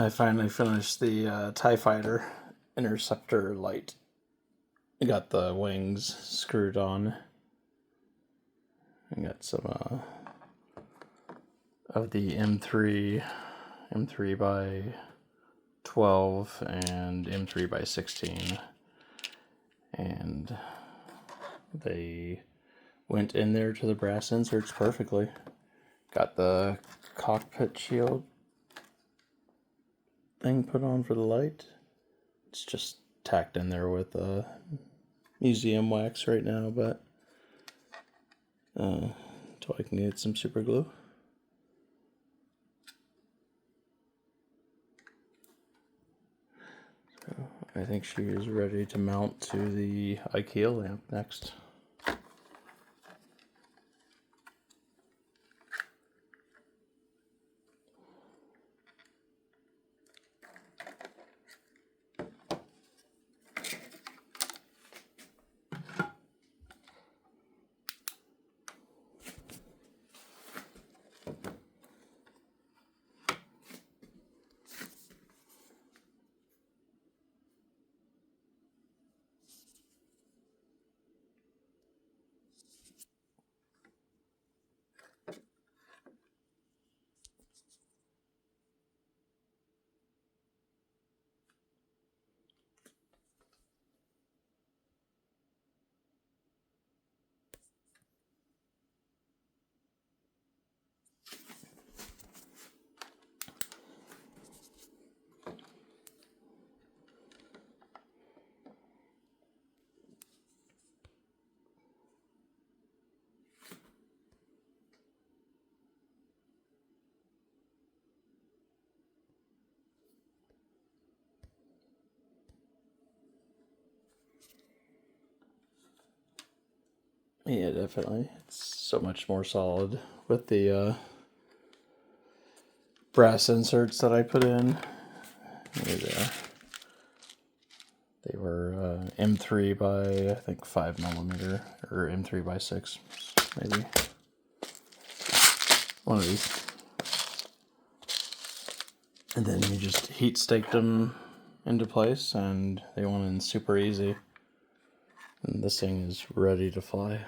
I finally finished the TIE Fighter Interceptor light. I got the wings screwed on. I got some of the M3 by 12 and M3 by 16, and they went in there to the brass inserts perfectly. Got the cockpit shield thing put on for the light. It's just tacked in there with museum wax right now, but until I can get some super glue. So I think she is ready to mount to the IKEA lamp next. Yeah, definitely. It's so much more solid with the brass inserts that I put in. They were M3 by, I think, 5mm, or M3 by 6, maybe. One of these. And then you just heat staked them into place, and they went in super easy. And this thing is ready to fly.